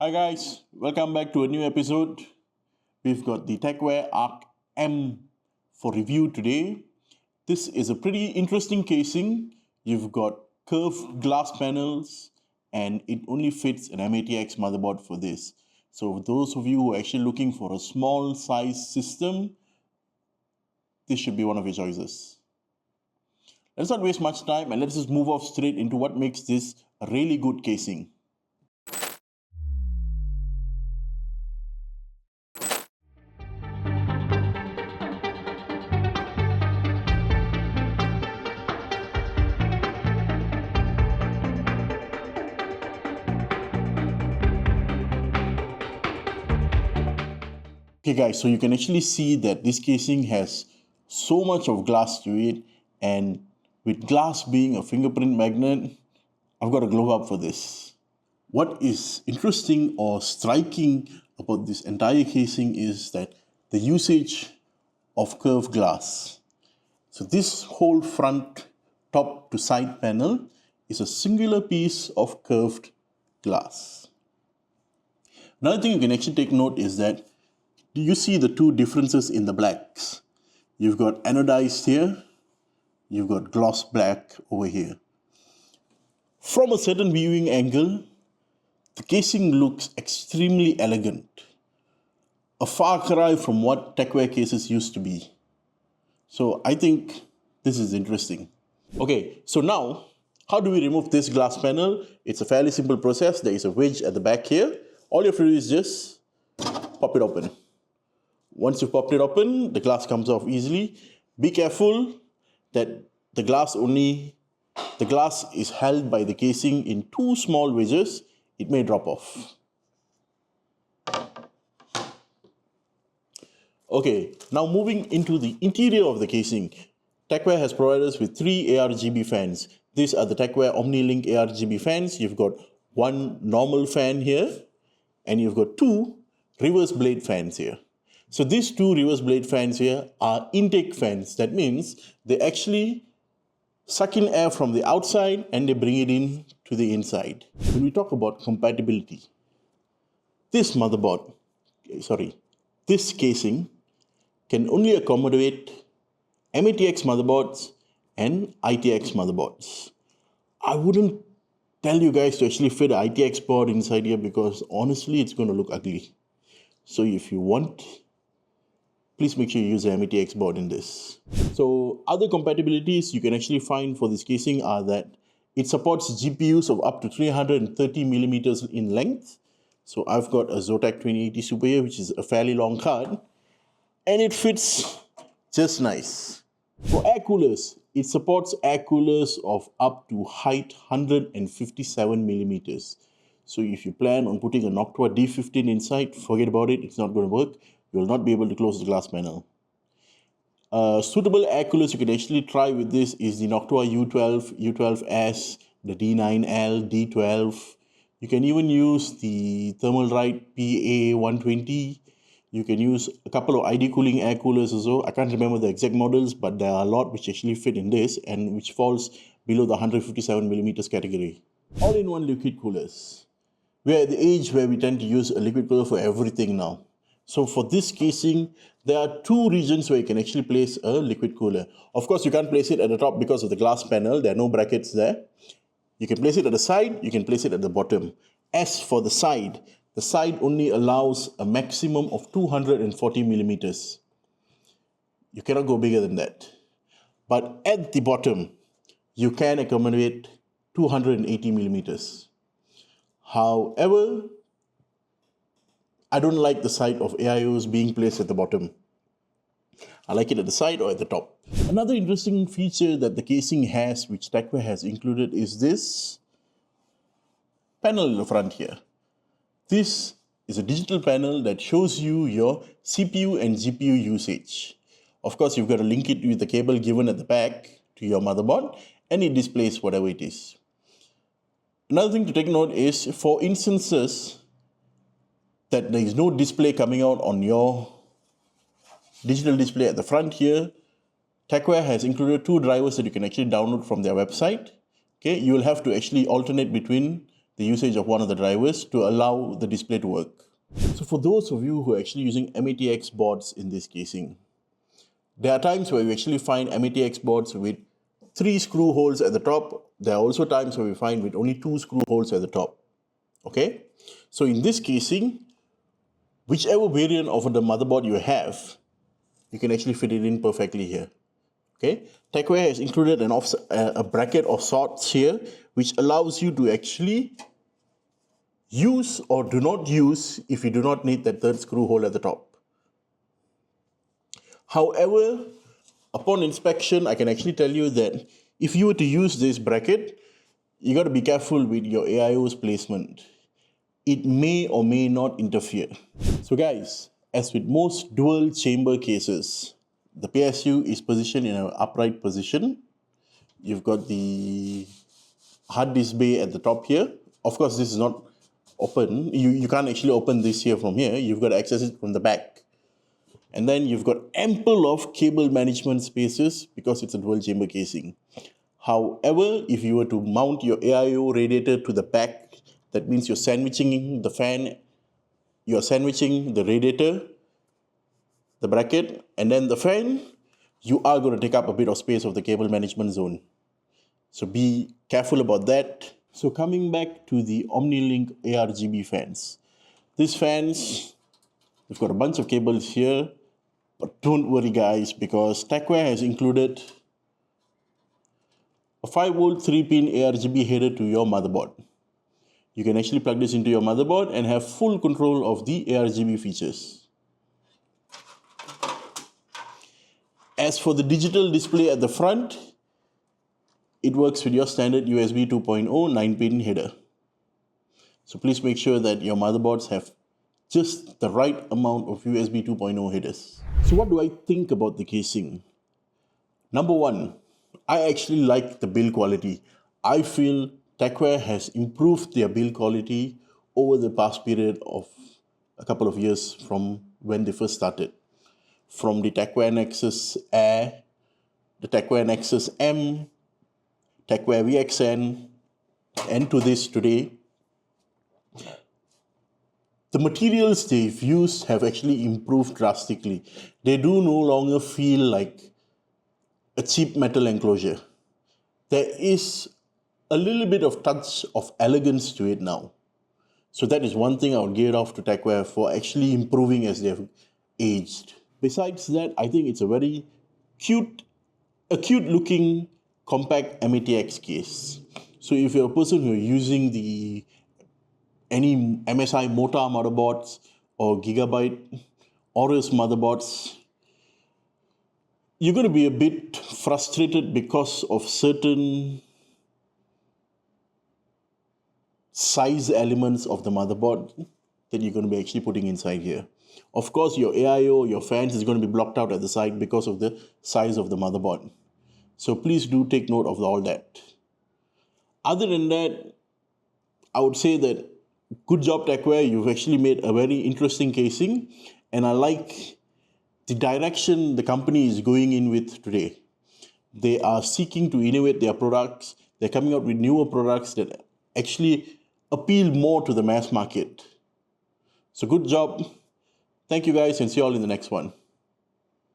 Hi guys, welcome back to a new episode. We've got the Tecware Arc M for review today. This is a pretty interesting casing. You've got curved glass panels and it only fits an MATX motherboard for this. So those of you who are actually looking for a small size system, this should be one of your choices. Let's not waste much time and let's just move off straight into what makes this a really good casing. Okay guys, so you can actually see that this casing has so much of glass to it, and with glass being a fingerprint magnet, I've got a glow up for this. What is interesting or striking about this entire casing is that the usage of curved glass. So this whole front top to side panel is a singular piece of curved glass. Another thing you can actually take note is that do you see the two differences in the blacks? You've got anodized here, you've got gloss black over here. From a certain viewing angle, the casing looks extremely elegant. A far cry from what Tecware cases used to be. So I think this is interesting. Okay, so now, how do we remove this glass panel? It's a fairly simple process. There is a wedge at the back here. All you have to do is just pop it open. Once you've popped it open, the glass comes off easily. Be careful that the glass is held by the casing in two small wedges. It may drop off. Okay, now moving into the interior of the casing. Tecware has provided us with three ARGB fans. These are the Tecware OmniLink ARGB fans. You've got one normal fan here, and you've got two reverse blade fans here. So these two reverse blade fans here are intake fans. That means they actually suck in air from the outside and they bring it in to the inside. When we talk about compatibility, this casing can only accommodate MATX motherboards and ITX motherboards. I wouldn't tell you guys to actually fit an ITX board inside here because honestly it's going to look ugly. So if you want, please make sure you use an MATX board in this. So other compatibilities you can actually find for this casing are that it supports GPUs of up to 330 millimeters in length. So I've got a Zotac 2080 Super here, which is a fairly long card, and it fits just nice. For air coolers, it supports air coolers of up to height 157 millimeters. So if you plan on putting a Noctua D15 inside, forget about it, it's not going to work. You will not be able to close the glass panel. Suitable air coolers you can actually try with this is the Noctua U12, U12S, the D9L, D12. You can even use the Thermalright PA120. You can use a couple of ID cooling air coolers also. I can't remember the exact models, but there are a lot which actually fit in this and which falls below the 157 millimeters category. All-in-one liquid coolers. We're at the age where we tend to use a liquid cooler for everything now. So for this casing, there are two regions where you can actually place a liquid cooler. Of course, you can't place it at the top because of the glass panel. There are no brackets there. You can place it at the side, you can place it at the bottom. As for the side only allows a maximum of 240 millimeters. You cannot go bigger than that. But at the bottom, you can accommodate 280 millimeters. However, I don't like the side of AIOs being placed at the bottom. I like it at the side or at the top. Another interesting feature that the casing has, which Tecware has included, is this panel in the front here. This is a digital panel that shows you your CPU and GPU usage. Of course, you've got to link it with the cable given at the back to your motherboard, and it displays whatever it is. Another thing to take note is for instances that there is no display coming out on your digital display at the front here, Tecware has included two drivers that you can actually download from their website. Okay, you will have to actually alternate between the usage of one of the drivers to allow the display to work. So for those of you who are actually using METX boards in this casing, there are times where you actually find METX boards with 3 screw holes at the top. There are also times where we find with only 2 screw holes at the top. Okay? So in this casing, whichever variant of the motherboard you have, you can actually fit it in perfectly here. Okay? Tecware has included a bracket of sorts here, which allows you to actually use or do not use if you do not need that 3rd screw hole at the top. However, upon inspection, I can actually tell you that if you were to use this bracket, you got to be careful with your AIO's placement. It may or may not interfere. So guys, as with most dual chamber cases, the PSU is positioned in an upright position. You've got the hard disk bay at the top here. Of course, this is not open. You can't actually open this here from here. You've got to access it from the back. And then you've got ample of cable management spaces because it's a dual chamber casing. However, if you were to mount your AIO radiator to the back, that means you're sandwiching the fan, you're sandwiching the radiator, the bracket, and then the fan, you are going to take up a bit of space of the cable management zone. So be careful about that. So coming back to the OmniLink ARGB fans. These fans, we've got a bunch of cables here, but don't worry guys, because Tecware has included a 5V 3-pin ARGB header to your motherboard. You can actually plug this into your motherboard and have full control of the ARGB features. As for the digital display at the front, it works with your standard USB 2.0 9-pin header. So please make sure that your motherboards have just the right amount of USB 2.0 headers. So what do I think about the casing? Number one, I actually like the build quality. I feel Tecware has improved their build quality over the past period of a couple of years from when they first started. From the Tecware Nexus Air, the Tecware Nexus M, Tecware VXN, and to this today, the materials they've used have actually improved drastically. They do no longer feel like a cheap metal enclosure. There is a little bit of touch of elegance to it now. So that is one thing I would give it off to Tecware for actually improving as they've aged. Besides that, I think it's a very cute looking compact METX case. So if you're a person who are using any MSI Mota motherboards or Gigabyte Aorus motherboards, you're going to be a bit frustrated because of certain size elements of the motherboard that you're going to be actually putting inside here. Of course, your AIO, your fans is going to be blocked out at the side because of the size of the motherboard. So please do take note of all that. Other than that, I would say that good job Tecware, you've actually made a very interesting casing, and I like the direction the company is going in with today. They are seeking to innovate their products. They're coming out with newer products that actually appeal more to the mass market. So good job. Thank you guys, and see you all in the next one.